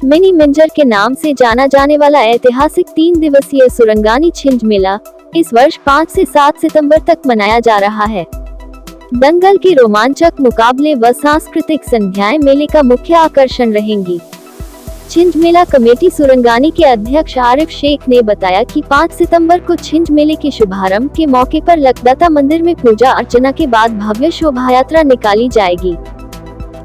Mini Minjar के नाम से जाना जाने वाला ऐतिहासिक 3 दिवसीय सुरंगानी छिंज मेला इस वर्ष 5 से 7 सितंबर तक मनाया जा रहा है। दंगल के रोमांचक मुकाबले व सांस्कृतिक संध्याएं मेले का मुख्य आकर्षण रहेंगी। छिंज मेला कमेटी सुरंगानी के अध्यक्ष आरिफ शेख ने बताया कि 5 सितंबर को छिंज मेले के शुभारंभ के मौके पर लखदाता मंदिर में पूजा अर्चना के बाद भव्य शोभा यात्रा निकाली जाएगी।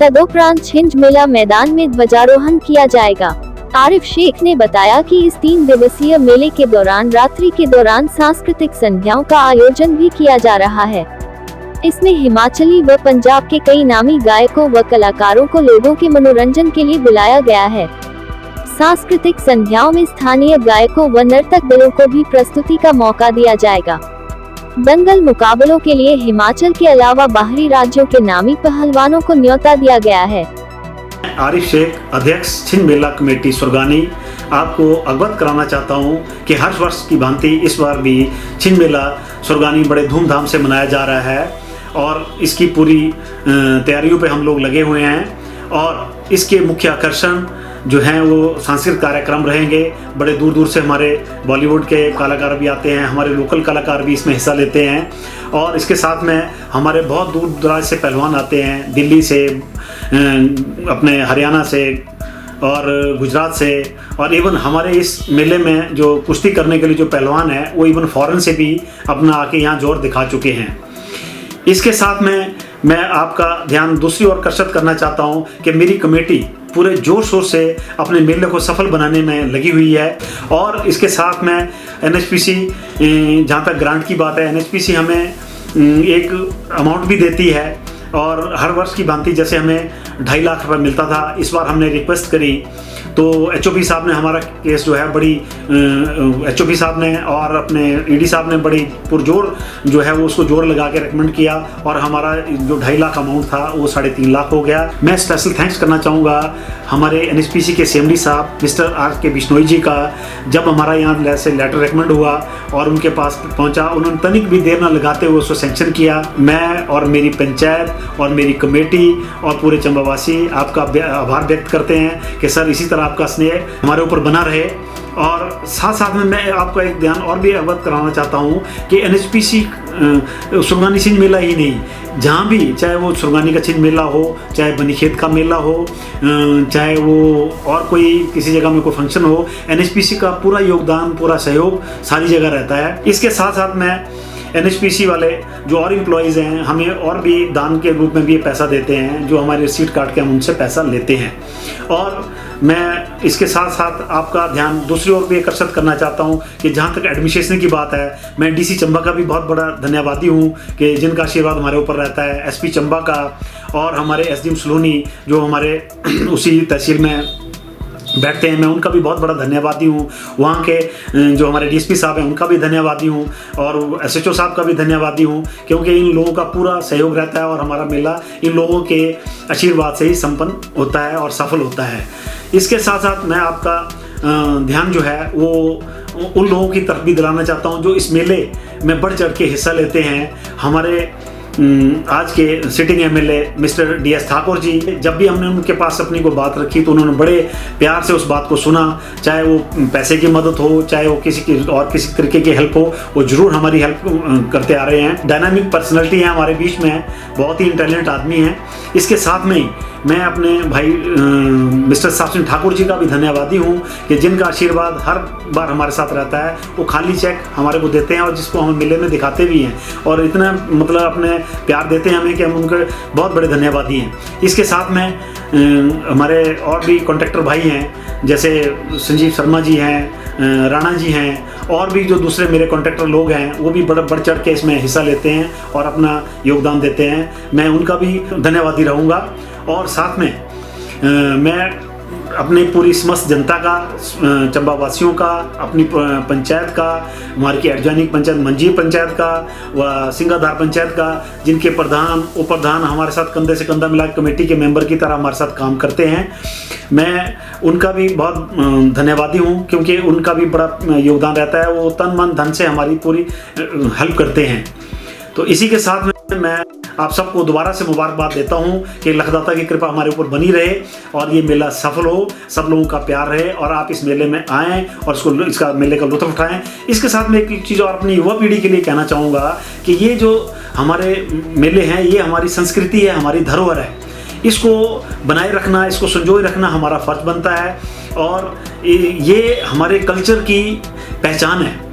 तदोपरांत छिंज मेला मैदान में ध्वजारोहण किया जाएगा। आरिफ शेख ने बताया कि इस 3 दिवसीय मेले के दौरान रात्रि के दौरान सांस्कृतिक संध्याओं का आयोजन भी किया जा रहा है। इसमें हिमाचली व पंजाब के कई नामी गायकों व कलाकारों को लोगों के मनोरंजन के लिए बुलाया गया है। सांस्कृतिक संध्याओं में स्थानीय गायकों व नर्तक दलों को भी प्रस्तुति का मौका दिया जाएगा। दंगल मुकाबलों के लिए हिमाचल के अलावा बाहरी राज्यों के नामी पहलवानों को न्योता दिया गया है। आरिफ शेख, अध्यक्ष छिंज मेला कमेटी सुरगानी, आपको अवगत कराना चाहता हूं कि हर वर्ष की भांति इस बार भी छिंज मेला सुरगानी बड़े धूमधाम से मनाया जा रहा है और इसकी पूरी तैयारियों पे हम लोग लगे हुए हैं। और इसके मुख्य आकर्षण जो हैं वो सांस्कृतिक कार्यक्रम रहेंगे। बड़े दूर दूर से हमारे बॉलीवुड के कलाकार भी आते हैं, हमारे लोकल कलाकार भी इसमें हिस्सा लेते हैं और इसके साथ में हमारे बहुत दूर दराज से पहलवान आते हैं, दिल्ली से, अपने हरियाणा से और गुजरात से, और इवन हमारे इस मेले में जो कुश्ती करने के लिए जो पहलवान हैं वो इवन फॉरेन से भी अपना आके यहाँ जोर दिखा चुके हैं। इसके साथ में मैं आपका ध्यान दूसरी ओर आकर्षित करना चाहता हूं कि मेरी कमेटी पूरे जोर शोर से अपने मेले को सफल बनाने में लगी हुई है। और इसके साथ में NHPC, जहां तक ग्रांट की बात है, NHPC हमें एक अमाउंट भी देती है और हर वर्ष की भांति जैसे हमें 2.5 लाख रुपये मिलता था, इस बार हमने रिक्वेस्ट करी तो HOP साहब ने हमारा केस जो है बड़ी HOP साहब ने और अपने ED साहब ने बड़ी पुरजोर जो है वो उसको जोर लगा के रिकमेंड किया और हमारा जो 2.5 लाख अमाउंट था वो 3.5 लाख हो गया। मैं स्पेशल थैंक्स करना चाहूँगा हमारे NHPC के CMD साहब मिस्टर R.K. बिश्नोई जी का। जब हमारा यहाँ से लेटर रिकमेंड हुआ और उनके पास पहुँचा, उन्होंने तनिक भी देर न लगाते हुए उसको सैंक्शन किया। मैं और मेरी पंचायत और मेरी कमेटी और पूरे चंबावासी आपका आभार व्यक्त करते हैं कि सर इसी तरह आपका स्नेह हमारे ऊपर बना रहे। और साथ साथ में मैं आपको एक ध्यान और भी अवगत कराना चाहता हूँ कि NHPC सुरगानी छिंज मेला ही नहीं, जहाँ भी, चाहे वो सुरगानी का छिंज मेला हो, चाहे बनीखेत का मेला हो, चाहे वो और कोई किसी जगह में कोई फंक्शन हो, NHPC का पूरा योगदान, पूरा सहयोग सारी जगह रहता है। इसके साथ साथ में NHPC वाले जो और एम्प्लॉयज़ हैं हमें और भी दान के रूप में भी पैसा देते हैं, जो हमारे रिसीट काट के हम उनसे पैसा लेते हैं। और मैं इसके साथ साथ आपका ध्यान दूसरी ओर भी आकर्षित करना चाहता हूं कि जहां तक एडमिनिस्ट्रेशन की बात है, मैं DC चंबा का भी बहुत बड़ा धन्यवादी हूं कि जिनका आशीर्वाद हमारे ऊपर रहता है, SP चंबा का और हमारे SDM सलोनी जो हमारे उसी तहसील में बैठते हैं, मैं उनका भी बहुत बड़ा धन्यवादी हूँ। वहाँ के जो हमारे DSP साहब हैं उनका भी धन्यवादी हूँ और SHO साहब का भी धन्यवादी हूँ, क्योंकि इन लोगों का पूरा सहयोग रहता है और हमारा मेला इन लोगों के आशीर्वाद से ही संपन्न होता है और सफल होता है। इसके साथ साथ मैं आपका ध्यान जो है वो उन लोगों की तरफ भी दिलाना चाहता हूँ जो इस मेले में बढ़ चढ़ के हिस्सा लेते हैं। हमारे आज के sitting MLA mister DS Thakur ji, जब भी हमने उनके पास अपनी को बात रखी तो उन्होंने बड़े प्यार से उस बात को सुना, चाहे वो पैसे की मदद हो, चाहे वो किसी तरीके की हेल्प हो, वो जरूर हमारी हेल्प करते आ रहे हैं। डायनामिक पर्सनैलिटी है हमारे बीच में, बहुत ही इंटेलिजेंट आदमी हैं। इसके साथ में मैं अपने भाई मिस्टर साहब सिंह ठाकुर जी का भी धन्यवादी हूँ कि जिनका आशीर्वाद हर बार हमारे साथ रहता है। वो खाली चेक हमारे को देते हैं और जिसको हम मेले में दिखाते भी हैं और इतना मतलब अपने प्यार देते हैं हमें कि हम उनके बहुत बड़े धन्यवादी हैं। इसके साथ में हमारे और भी कॉन्ट्रैक्टर भाई हैं, जैसे संजीव शर्मा जी हैं, राणा जी हैं और भी जो दूसरे मेरे कॉन्ट्रैक्टर लोग हैं वो भी बढ़ चढ़ के इसमें हिस्सा लेते हैं और अपना योगदान देते हैं। मैं उनका भी धन्यवादी रहूँगा। और साथ में मैं अपनी पूरी समस्त जनता का, चंबा वासियों का, अपनी पंचायत का, हमारी की एडजॉइनिंग पंचायत मंजी पंचायत का व सिंगाधार पंचायत का, जिनके प्रधान उप प्रधान हमारे साथ कंधे से कंधा मिला कमेटी के मेंबर की तरह हमारे साथ काम करते हैं, मैं उनका भी बहुत धन्यवादी हूँ, क्योंकि उनका भी बड़ा योगदान रहता है। वो तन मन धन से हमारी पूरी हेल्प करते हैं। तो इसी के साथ में मैं आप सबको दोबारा से मुबारकबाद देता हूं कि लखदाता की कृपा हमारे ऊपर बनी रहे और ये मेला सफल हो, सब लोगों का प्यार रहे और आप इस मेले में आएँ और इसका मेले का लुत्फ़ उठाएं। इसके साथ में एक चीज़ और अपनी युवा पीढ़ी के लिए कहना चाहूँगा कि ये जो हमारे मेले हैं ये हमारी संस्कृति है, हमारी धरोहर है। इसको बनाए रखना, इसको संजोए रखना हमारा फ़र्ज बनता है और ये हमारे कल्चर की पहचान है।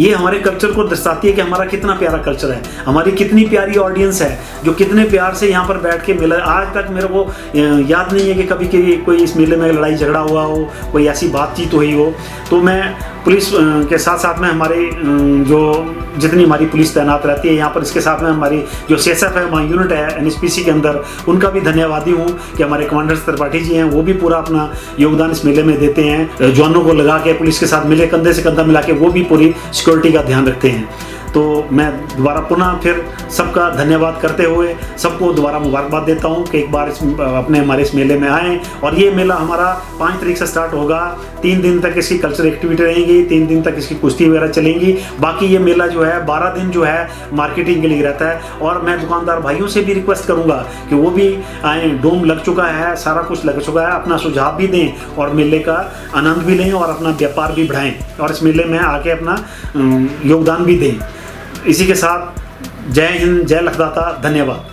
ये हमारे कल्चर को दर्शाती है कि हमारा कितना प्यारा कल्चर है, हमारी कितनी प्यारी ऑडियंस है जो कितने प्यार से यहाँ पर बैठ के मेला। आज तक मेरे को याद नहीं है कि कभी कोई इस मेले में लड़ाई झगड़ा हुआ हो, कोई ऐसी बातचीत हुई हो। तो मैं पुलिस के साथ साथ में हमारे जो जितनी हमारी पुलिस तैनात रहती है यहाँ पर, इसके साथ में हमारी जो CSF है, हमारी यूनिट है NSPC के अंदर, उनका भी धन्यवादी हूँ कि हमारे कमांडर त्रिपाठी जी हैं, वो भी पूरा अपना योगदान इस मेले में देते हैं। जवानों को लगा के पुलिस के साथ मिले, कंधे से कंधा मिला के वो भी पूरी सिक्योरिटी का ध्यान रखते हैं। तो मैं दोबारा पुनः फिर सबका धन्यवाद करते हुए सबको दोबारा मुबारकबाद देता हूँ कि एक बार हमारे इस मेले में आएँ। और ये मेला हमारा 5 तारीख से स्टार्ट होगा, 3 दिन तक इसकी कल्चरल एक्टिविटी रहेंगी, 3 दिन तक इसकी कुश्ती वगैरह चलेंगी। बाकी ये मेला जो है 12 दिन जो है मार्केटिंग के लिए रहता है। और मैं दुकानदार भाइयों से भी रिक्वेस्ट करूँगा कि वो भी आएँ। डोम लग चुका है, सारा कुछ लग चुका है, अपना सुझाव भी दें और मेले का आनंद भी लें और अपना व्यापार भी बढ़ाएँ और इस मेले में आके अपना योगदान भी दें। इसी के साथ जय हिंद, जय लखदाता, धन्यवाद।